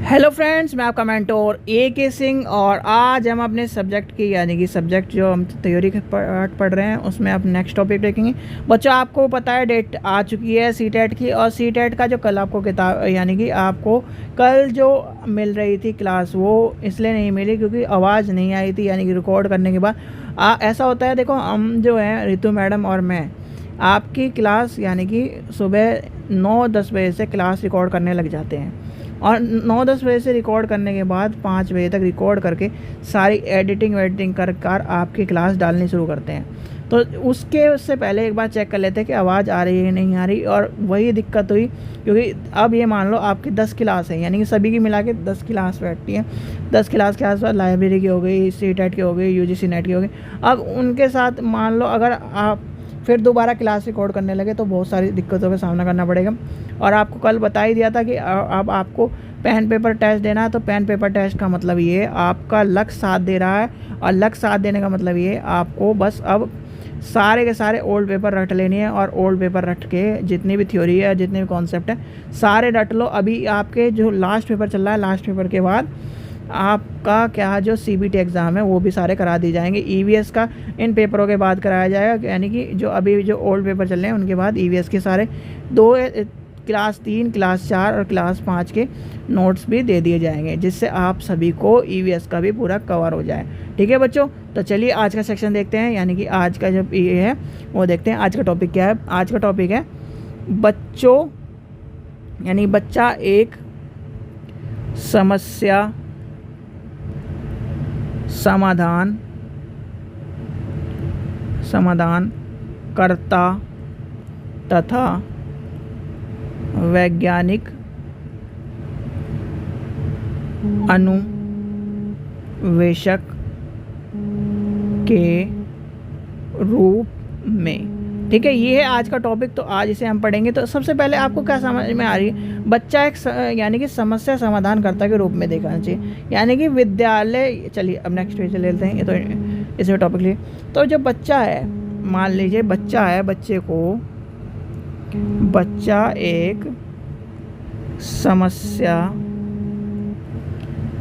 Hello friends, मैं आपका mentor A.K. Singh और आज हम अपने सब्जेक्ट की यानी कि सब्जेक्ट जो हम थ्योरी के पढ़ रहे हैं उसमें अब नेक्स्ट टॉपिक देखेंगे। बच्चों, आपको पता है डेट आ चुकी है सीटेट की, और सीटेट का जो कल आपको किताब यानी कि आपको कल जो मिल रही थी क्लास वो इसलिए नहीं मिली क्योंकि आवाज़ नहीं आई थी, यानी कि रिकॉर्ड करने के बाद ऐसा होता है। देखो, हम जो हैं रितु मैडम और मैं आपकी क्लास यानी कि सुबह 9-10 बजे से क्लास रिकॉर्ड करने लग जाते हैं और 9-10 बजे से रिकॉर्ड करने के बाद 5 बजे तक रिकॉर्ड करके सारी एडिटिंग वेडिटिंग कर आपकी क्लास डालनी शुरू करते हैं। तो उससे पहले एक बार चेक कर लेते हैं कि आवाज़ आ रही है नहीं आ रही, और वही दिक्कत हुई क्योंकि अब ये मान लो आपकी 10 क्लास है, यानी कि सभी की मिला के 10 क्लास बैठती हैं। 10 क्लास के आसपास लाइब्रेरी की हो गई, सीटेट की हो गई, UGC नेट की हो गई। अब उनके साथ मान लो अगर आप फिर दोबारा क्लास रिकॉर्ड करने लगे तो बहुत सारी दिक्कतों का सामना करना पड़ेगा। और आपको कल बता ही दिया था कि अब आपको पेन पेपर टेस्ट देना है। तो पेन पेपर टेस्ट का मतलब ये आपका लक्ष्य साथ दे रहा है, और लक्ष्य साथ देने का मतलब ये आपको बस अब सारे के सारे ओल्ड पेपर रट लेनी है, और ओल्ड पेपर रट के जितनी भी थ्योरी है, जितने भी कॉन्सेप्ट है सारे रट लो। अभी आपके जो लास्ट पेपर चल रहा है, लास्ट पेपर के बाद आपका क्या जो CBT एग्ज़ाम है वो भी सारे करा दिए जाएंगे। EVS का इन पेपरों के बाद कराया जाएगा, यानी कि जो अभी जो ओल्ड पेपर चल रहे हैं उनके बाद EVS के सारे क्लास 3, क्लास 4 और क्लास 5 के नोट्स भी दे दिए जाएंगे, जिससे आप सभी को EVS का भी पूरा कवर हो जाए। ठीक है बच्चों, तो चलिए आज का सेक्शन देखते हैं, यानी कि आज का जो ये है वो देखते हैं। आज का टॉपिक क्या है? आज का टॉपिक है बच्चों यानी बच्चा एक समस्या समाधान कर्ता तथा वैज्ञानिक अनुवेशक के रूप में। ठीक है, ये है आज का टॉपिक। तो आज इसे हम पढ़ेंगे। तो सबसे पहले आपको क्या समझ में आ रही है? बच्चा एक यानी कि समस्या समाधानकर्ता के रूप में देखना चाहिए, यानी कि विद्यालय। चलिए अब नेक्स्ट पे चले लेते हैं, ये तो इसमें टॉपिक लिए। तो जो बच्चा है, मान लीजिए बच्चा है, बच्चा एक समस्या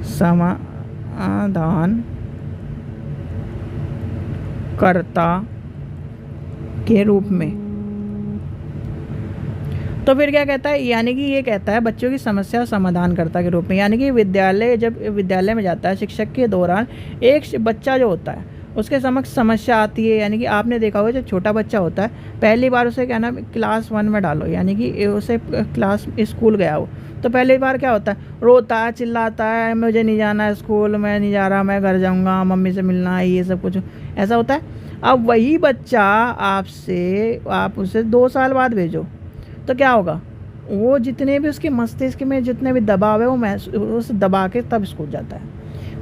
समाधान कर्ता के रूप में। तो फिर क्या कहता है? यानी कि ये कहता है बच्चों की समस्या समाधानकर्ता के रूप में, यानी कि जब विद्यालय में जाता है शिक्षक के दौरान एक बच्चा जो होता है उसके समक्ष समस्या आती है। यानी कि आपने देखा होगा जब छोटा बच्चा होता है पहली बार उसे क्या नाम क्लास 1 में डालो, यानी कि उसे स्कूल गया हो तो पहली बार क्या होता है? रोता है, चिल्लाता है, मुझे नहीं जाना स्कूल, मैं नहीं जा रहा, मैं घर जाऊँगा, मम्मी से मिलना है, ये सब कुछ ऐसा होता है। अब वही बच्चा आप उसे 2 साल बाद भेजो तो क्या होगा? वो जितने भी उसके मस्तिष्क में जितने भी दबाव है वो उस दबा के तब स्कूल जाता है।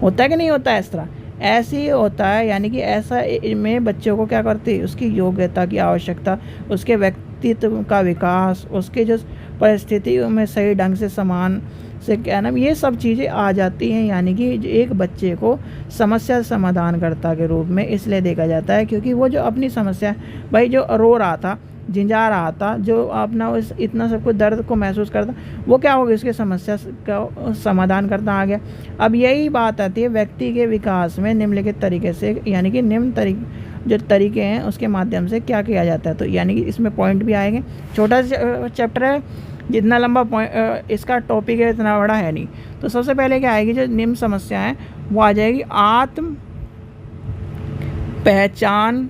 होता है कि नहीं होता है? इस तरह ऐसे ही होता है। यानी कि ऐसा में बच्चों को क्या करती है? उसकी योग्यता की आवश्यकता, उसके व्यक्तित्व का विकास, उसके जो परिस्थितियों में सही ढंग से समान से क्या नाम ये सब चीज़ें आ जाती हैं। यानी कि एक बच्चे को समस्या समाधानकर्ता के रूप में इसलिए देखा जाता है क्योंकि वो जो अपनी समस्या भाई जो रो रहा था, झिंझा रहा था, जो अपना उस इतना सब कुछ दर्द को महसूस करता, वो क्या हो गया? उसके समस्या का समाधान करता आ गया। अब यही बात आती है व्यक्ति के विकास में निम्नलिखित तरीके से, यानी कि जो तरीके हैं उसके माध्यम से क्या किया जाता है। तो यानी कि इसमें पॉइंट भी आएंगे। छोटा चैप्टर है, जितना लंबा इसका टॉपिक है इतना बड़ा है नहीं। तो सबसे पहले क्या आएगी? जो निम्न समस्या है वो आ जाएगी आत्म पहचान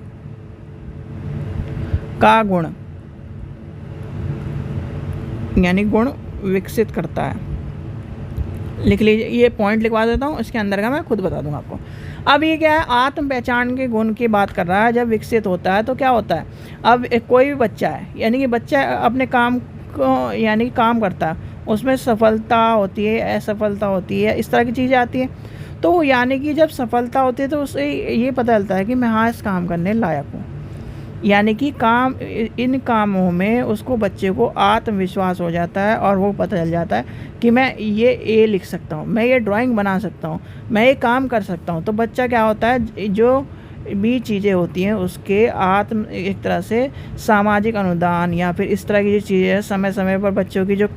का गुण, यानी गुण विकसित करता है। लिख लीजिए, ये पॉइंट लिखवा देता हूँ, इसके अंदर का मैं खुद बता दूंगा आपको। अब ये क्या है? आत्म पहचान के गुण की बात कर रहा है। जब विकसित होता है तो क्या होता है? अब कोई भी बच्चा है, यानी कि बच्चा अपने काम को यानी काम करता है, उसमें सफलता होती है, असफलता होती है, इस तरह की चीज़ें आती हैं। तो यानी कि जब सफलता होती है तो उसे ये पता चलता है कि मैं हाँ इस काम करने लायक हूँ, यानी कि इन कामों में उसको बच्चे को आत्मविश्वास हो जाता है और वो पता चल जाता है कि मैं ये लिख सकता हूँ, मैं ये ड्राइंग बना सकता हूँ, मैं ये काम कर सकता हूँ। तो बच्चा क्या होता है? जो भी चीज़ें होती हैं उसके आत्म एक तरह से सामाजिक अनुदान या फिर इस तरह की जो चीज़ें हैं, समय समय पर बच्चों की जो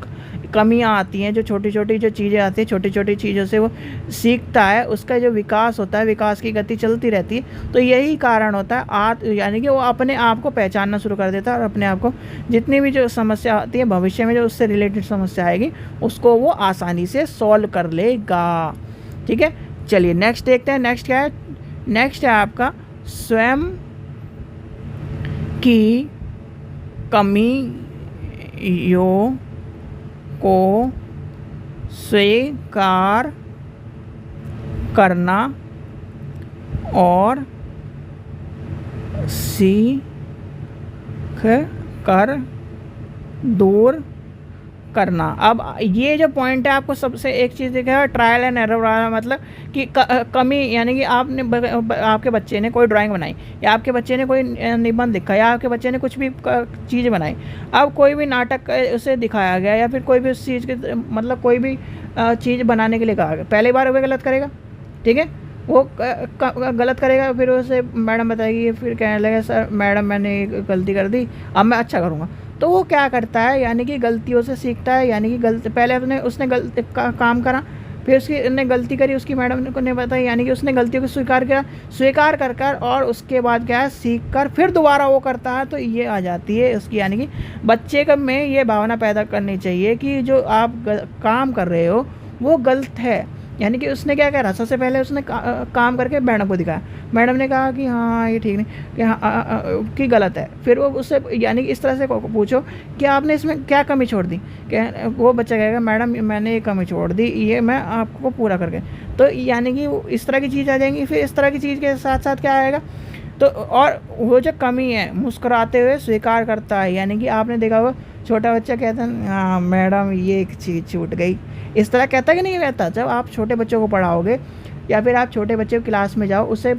कमियां आती हैं, जो छोटी छोटी जो चीज़ें आती हैं, छोटी छोटी चीज़ों से वो सीखता है, उसका जो विकास होता है, विकास की गति चलती रहती है। तो यही कारण होता है यानी कि वो अपने आप को पहचानना शुरू कर देता है और अपने आप को जितनी भी जो समस्या आती है भविष्य में जो उससे रिलेटेड समस्या आएगी उसको वो आसानी से सॉल्व कर लेगा। ठीक है, चलिए नेक्स्ट देखते हैं। नेक्स्ट क्या है? नेक्स्ट है आपका स्वयं की कमियों को स्वीकार करना और सीख कर दूर करना। अब ये जो पॉइंट है आपको सबसे एक चीज़ दिखेगा, ट्रायल एंड एरर वाला, मतलब कि कमी, यानी कि आपके बच्चे ने कोई ड्राइंग बनाई या आपके बच्चे ने कोई निबंध लिखा या आपके बच्चे ने कुछ भी चीज़ बनाई। अब कोई भी नाटक उसे दिखाया गया या फिर कोई भी उस चीज़ के मतलब कोई भी चीज़ बनाने के लिए कहा गया, पहली बार वो गलत करेगा। ठीक है, वो गलत करेगा, फिर उसे मैडम बताएगी, फिर कहने लगे सर मैडम मैंने गलती कर दी, अब मैं अच्छा करूँगा। तो वो क्या करता है, यानी कि गलतियों से सीखता है। यानी कि पहले उसने गलत काम करा, फिर उसने गलती करी, उसकी मैडम ने बताई, यानी कि उसने गलतियों को स्वीकार कर और उसके बाद क्या है, सीख कर फिर दोबारा वो करता है। तो ये आ जाती है उसकी, यानी कि बच्चे में ये भावना पैदा करनी चाहिए कि जो आप काम कर रहे हो वो गलत है। यानी कि उसने क्या करा, सबसे पहले उसने काम करके मैडम को दिखाया, मैडम ने कहा कि हाँ ये ठीक नहीं, कि हाँ कि गलत है। फिर वो उससे यानी कि इस तरह से पूछो कि आपने इसमें क्या कमी छोड़ दी, कि वो बच्चा कहेगा मैडम मैंने ये कमी छोड़ दी, ये मैं आपको पूरा करके। तो यानी कि इस तरह की चीज़ आ जाएंगी। फिर इस तरह की चीज़ के साथ साथ क्या आएगा, तो और वो जो कमी है मुस्कुराते हुए स्वीकार करता है। यानी कि आपने देखा होगा छोटा बच्चा कहता है हाँ मैडम ये एक चीज़ छूट गई, इस तरह कहता कि नहीं कहता। जब आप छोटे बच्चों को पढ़ाओगे या फिर आप छोटे बच्चे को क्लास में जाओ, उससे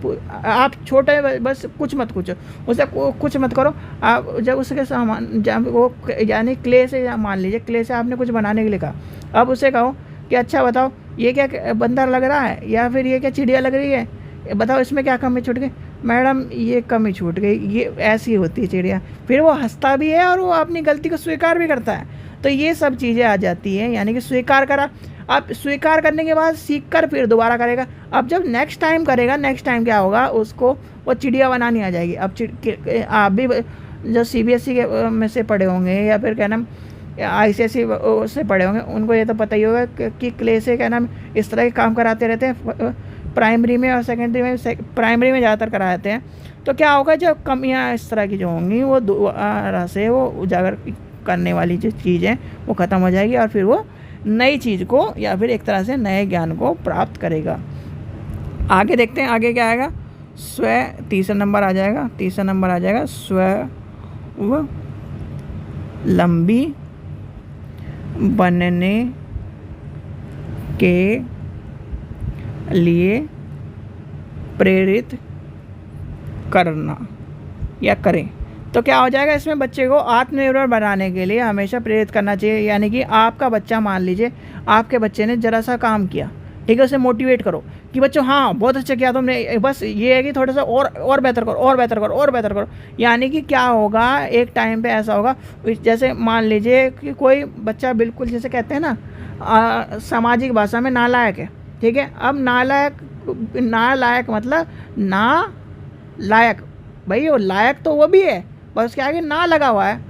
आप छोटे बस कुछ मत पूछो, उससे कुछ मत करो। आप जब उसके सामान जब वो यानी क्ले से, मान लीजिए क्ले से आपने कुछ बनाने के लिए कहा, अब उसे कहो कि अच्छा बताओ ये क्या बंदर लग रहा है या फिर ये क्या चिड़िया लग रही है, बताओ इसमें क्या कमी छूट गई। मैडम ये कमी छूट गई, ये ऐसी होती है चिड़िया। फिर वो हंसता भी है और वो अपनी गलती को स्वीकार भी करता है। तो ये सब चीज़ें आ जाती हैं, यानी कि स्वीकार करा, अब स्वीकार करने के बाद सीख कर फिर दोबारा करेगा। अब जब नेक्स्ट टाइम करेगा, नेक्स्ट टाइम क्या होगा, उसको वो चिड़िया बनानी आ जाएगी। अब आप भी जो CBSE के में से पढ़े होंगे या फिर क्या नाम ICSE से पढ़े होंगे, उनको ये तो पता ही होगा कि क्ले से क्या नाम इस तरह के काम कराते रहते हैं प्राइमरी में और सेकेंडरी में। प्राइमरी में ज़्यादातर कराते हैं। तो क्या होगा, जो कमियां इस तरह की जो होंगी वो दोबारा से वो उजागर करने वाली जो चीज़ है वो ख़त्म हो जाएगी और फिर वो नई चीज़ को या फिर एक तरह से नए ज्ञान को प्राप्त करेगा। आगे देखते हैं, आगे क्या आएगा, तीसरा नंबर आ जाएगा स्वावलंबी बनने के लिए प्रेरित करना या करें। तो क्या हो जाएगा, इसमें बच्चे को आत्मनिर्भर बनाने के लिए हमेशा प्रेरित करना चाहिए। यानी कि आपका बच्चा, मान लीजिए आपके बच्चे ने ज़रा सा काम किया, ठीक है, उसे मोटिवेट करो कि बच्चों हाँ बहुत अच्छा किया तुमने, बस ये है कि थोड़ा सा और बेहतर करो, और बेहतर करो, और बेहतर करो। यानी कि क्या होगा, एक टाइम पे ऐसा होगा, जैसे मान लीजिए कि कोई बच्चा बिल्कुल जैसे कहते हैं ना सामाजिक भाषा में नालायक है, ठीक है। अब नालायक मतलब ना लायक, भाई वो लायक तो वो भी है, बस उसके आगे ना लगा हुआ है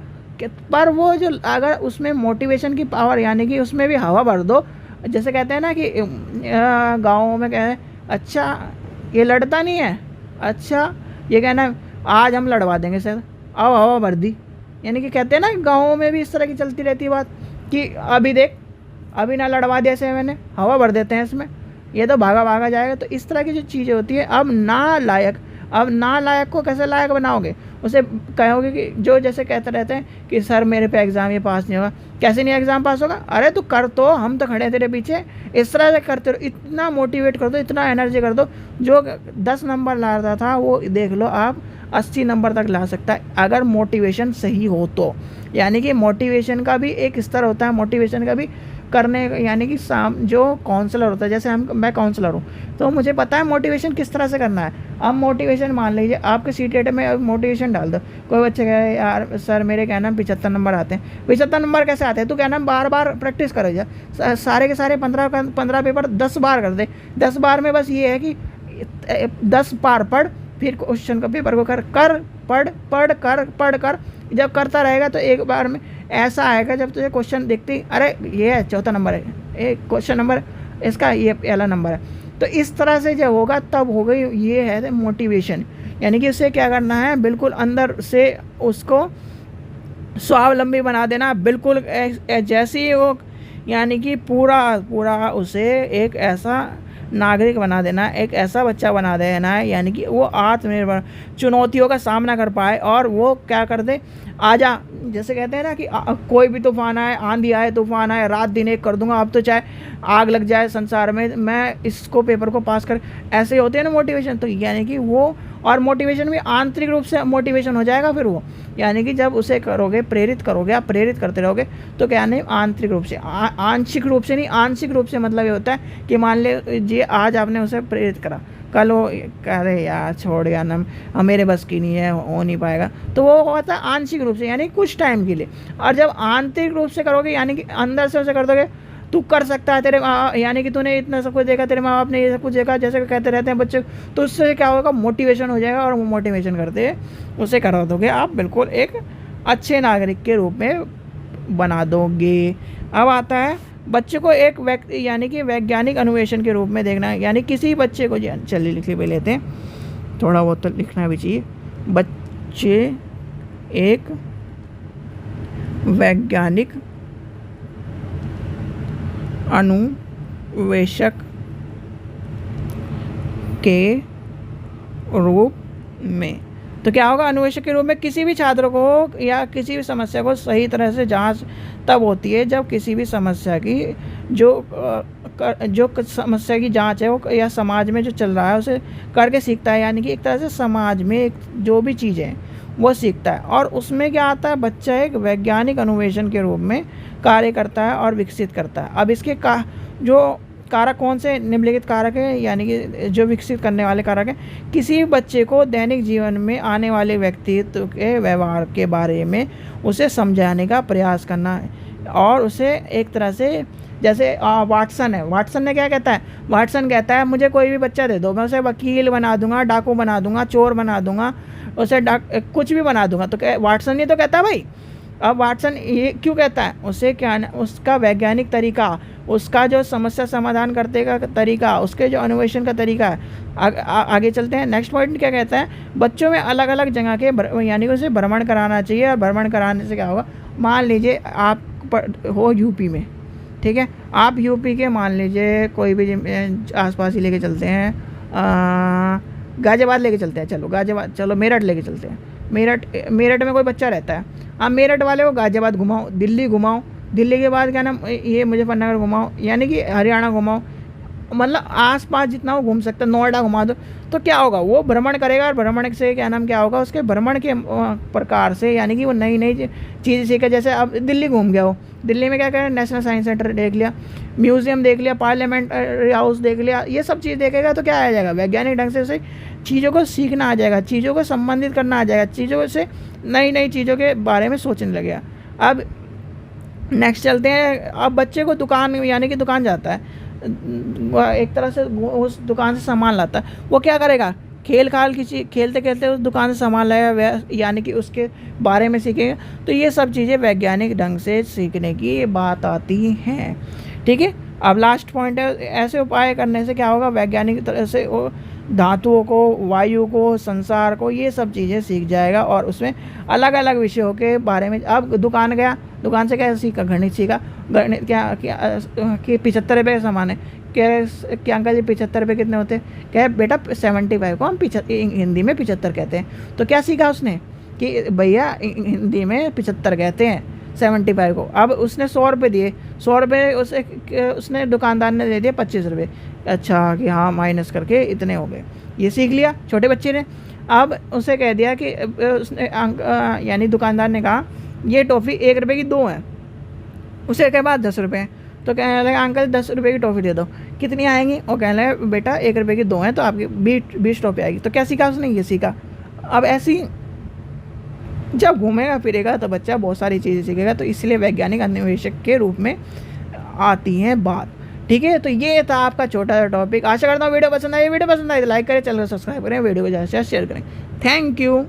कि, पर वो जो अगर उसमें मोटिवेशन की पावर, यानी कि उसमें भी हवा भर दो, जैसे कहते हैं ना कि गाँव में कहते हैं अच्छा ये लड़ता नहीं है, अच्छा ये कहना आज हम लड़वा देंगे सर, आओ हवा भर दी। यानी कि कहते हैं ना गाँव में भी इस तरह की चलती रहती है बात कि अभी देख अभी ना लड़वा दिया से मैंने, हवा भर देते हैं इसमें, ये तो भागा भागा जाएगा। तो इस तरह की जो चीज़ें होती है, अब नालायक को कैसे लायक बनाओगे, उसे कहोगे कि जो जैसे कहते रहते हैं कि सर मेरे पे एग्ज़ाम ये पास नहीं होगा, कैसे नहीं एग्ज़ाम पास होगा, अरे तू कर, तो हम तो खड़े हैं तेरे पीछे। इस तरह से करते रहो, इतना मोटिवेट कर दो, इतना एनर्जी कर दो, जो 10 नंबर ला रहा था वो देख लो आप 80 नंबर तक ला सकता है, अगर मोटिवेशन सही हो तो। यानी कि मोटिवेशन का भी एक स्तर होता है, मोटिवेशन का भी करने, यानी कि जो काउंसलर होता है, जैसे मैं काउंसलर हूँ तो मुझे पता है मोटिवेशन किस तरह से करना है। अब मोटिवेशन मान लीजिए आपके सीटेट में अब मोटिवेशन डाल दो। कोई बच्चे कहे यार सर मेरे क्या नाम 75 नंबर आते हैं। 75 नंबर कैसे आते हैं? तो क्या नाम बार बार प्रैक्टिस करो जा, सारे के सारे 15 पेपर 10 बार कर दे। 10 बार में बस ये है कि 10 बार पढ़, फिर क्वेश्चन का पेपर को कर कर पढ़ पढ़ कर पढ़ कर। जब करता रहेगा तो एक बार में ऐसा आएगा जब तुझे क्वेश्चन देखती अरे ये है चौथा नंबर है, एक क्वेश्चन नंबर इसका ये पहला नंबर है। तो इस तरह से जब होगा तब हो गई ये है मोटिवेशन। यानी कि उससे क्या करना है, बिल्कुल अंदर से उसको स्वावलंबी बना देना, बिल्कुल जैसे ही वो यानी कि पूरा पूरा उसे एक ऐसा नागरिक बना देना, एक ऐसा बच्चा बना देना है यानी कि वो आत्मनिर्भर चुनौतियों का सामना कर पाए और वो क्या कर दे, आजा जैसे कहते हैं ना कि कोई भी तूफान आए, आंधी आए, तूफान आए, रात दिन एक कर दूंगा। अब तो चाहे आग लग जाए संसार में, मैं इसको पेपर को पास कर, ऐसे होते हैं ना मोटिवेशन। तो यानी कि वो और मोटिवेशन भी आंतरिक रूप से मोटिवेशन हो जाएगा फिर वो, यानी कि जब उसे करोगे, प्रेरित करोगे, आप प्रेरित करते रहोगे तो क्या नहीं आंतरिक रूप से, आंशिक रूप से नहीं, आंशिक रूप से मतलब ये होता है कि मान लीजिए आज आपने उसे प्रेरित करा, कल वो कह रहे यार छोड़ गया ना, मेरे बस की नहीं है, हो नहीं पाएगा, तो वो होता है आंशिक रूप से यानी कुछ टाइम के लिए। और जब आंतरिक रूप से करोगे यानी कि अंदर से उसे कर दोगे तू कर सकता है, तेरे यानी कि तूने इतना सब कुछ देखा, तेरे माँ बाप ने ये सब कुछ देखा, जैसे कहते रहते हैं बच्चे, तो उससे क्या होगा, मोटिवेशन हो जाएगा और वो मोटिवेशन करते उसे करा दोगे आप बिल्कुल एक अच्छे नागरिक के रूप में बना दोगे। अब आता है बच्चे को एक व्यक्ति यानी कि वैज्ञानिक अन्वेषण के रूप में देखना है। यानी किसी बच्चे को, चलिए लिख भी लेते हैं, थोड़ा बहुत तो लिखना भी चाहिए। बच्चे एक वैज्ञानिक अन्वेषक के रूप में, तो क्या होगा, अन्वेषक के रूप में किसी भी छात्र को या किसी भी समस्या को सही तरह से जांच तब होती है जब किसी भी समस्या की जो समस्या की जांच है वो या समाज में जो चल रहा है उसे करके सीखता है। यानी कि एक तरह से समाज में जो भी चीज़ें हैं वो सीखता है और उसमें क्या आता है, बच्चा एक वैज्ञानिक अन्वेषण के रूप में कार्य करता है और विकसित करता है। अब इसके जो कारक कौन से निम्नलिखित कारक है, यानी कि जो विकसित करने वाले कारक हैं, किसी भी बच्चे को दैनिक जीवन में आने वाले व्यक्तित्व के व्यवहार के बारे में उसे समझाने का प्रयास करना है और उसे एक तरह से, जैसे वाटसन है, वाटसन ने क्या कहता है, वाटसन कहता है मुझे कोई भी बच्चा दे दो, मैं उसे वकील बना दूंगा, डाकू बना दूंगा, चोर बना दूंगा, उसे कुछ भी बना दूंगा। तो वाटसन ये तो कहता है भाई। अब वाटसन ये क्यों कहता है, उसे क्या, उसका वैज्ञानिक तरीका, उसका जो समस्या समाधान करने का तरीका, उसके जो अन्वेषण का तरीका है। आगे चलते हैं, नेक्स्ट पॉइंट क्या कहता है, बच्चों में अलग अलग जगह के यानी कि उसे भ्रमण कराना चाहिए। और भ्रमण कराने से क्या होगा, मान लीजिए आप हो यूपी में, ठीक है, आप यूपी के मान लीजिए कोई भी आसपास ही लेके चलते हैं, गाजियाबाद लेके चलते हैं, चलो गाजियाबाद, चलो मेरठ लेके चलते हैं, मेरठ में कोई बच्चा रहता है। आप मेरठ वाले को गाजियाबाद घुमाओ, दिल्ली घुमाओ, दिल्ली के बाद क्या नाम ये मुजफ्फरनगर घुमाओ, यानी कि हरियाणा घुमाओ, मतलब आसपास जितना वो घूम सकता है, नोएडा घुमा दो, तो क्या होगा, वो भ्रमण करेगा। और भ्रमण से क्या नाम क्या होगा, उसके भ्रमण के प्रकार से यानी कि वो नई नई चीज़ें सीखे। जैसे अब दिल्ली घूम गया हो, दिल्ली में क्या करें, नेशनल साइंस सेंटर देख लिया, म्यूज़ियम देख लिया, पार्लियामेंट हाउस देख लिया, ये सब चीज़ देखेगा तो क्या आ जाएगा, वैज्ञानिक ढंग से उसे चीज़ों को सीखना आ जाएगा, चीज़ों को संबंधित करना आ जाएगा, चीज़ों से नई नई चीज़ों के बारे में सोचने लगेगा। अब नेक्स्ट चलते हैं, अब बच्चे को दुकान यानी कि दुकान जाता है, एक तरह से उस दुकान से सामान लाता है, वो क्या करेगा, खेलते खेलते उस दुकान से सामान लाएगा, यानी कि उसके बारे में सीखेगा। तो ये सब चीज़ें वैज्ञानिक ढंग से सीखने की बात आती हैं, ठीक है। अब लास्ट पॉइंट है, ऐसे उपाय करने से क्या होगा, वैज्ञानिक तरह से वो धातुओं को, वायु को, संसार को, ये सब चीज़ें सीख जाएगा और उसमें अलग अलग विषयों के बारे में। अब दुकान गया, दुकान से क्या सीखा, गणित सीखा, गणित क्या कि 75 रुपये का सामान है, क्या अंकल जी 75 रुपये कितने होते हैं, क्या बेटा 75 को हम हिंदी में 75 कहते हैं। तो क्या सीखा उसने कि भैया हिंदी में 75 कहते हैं 75 को। अब उसने 100 रुपये दिए, 100 रुपये उसने दुकानदार ने दे दिए 25 रुपये, अच्छा कि हाँ माइनस करके इतने हो गए, ये सीख लिया छोटे बच्चे ने। अब उसे कह दिया कि उसने यानी दुकानदार ने कहा ये टॉफ़ी 1 रुपये की 2 है, उसे के बाद 10 रुपये, तो कहने लगा अंकल 10 रुपये की टॉफ़ी दे दो, कितनी आएंगी? और कहने लगा बेटा 1 रुपये की 2 हैं तो आपकी 20 टॉफ़ी आएगी। तो क्या सीखा उसने? ये सीखा। अब ऐसी जब घूमेगा फिरेगा तो बच्चा बहुत सारी चीज़ें सीखेगा, तो इसलिए वैज्ञानिक अन्वेषक के रूप में आती हैं बात। ठीक है, तो ये था आपका छोटा सा टॉपिक। आशा करता हूँ वीडियो पसंद आई तो लाइक करें, चैनल को सब्सक्राइब करें, वीडियो को ज़्यादा से ज़्यादा शेयर करें। Thank you.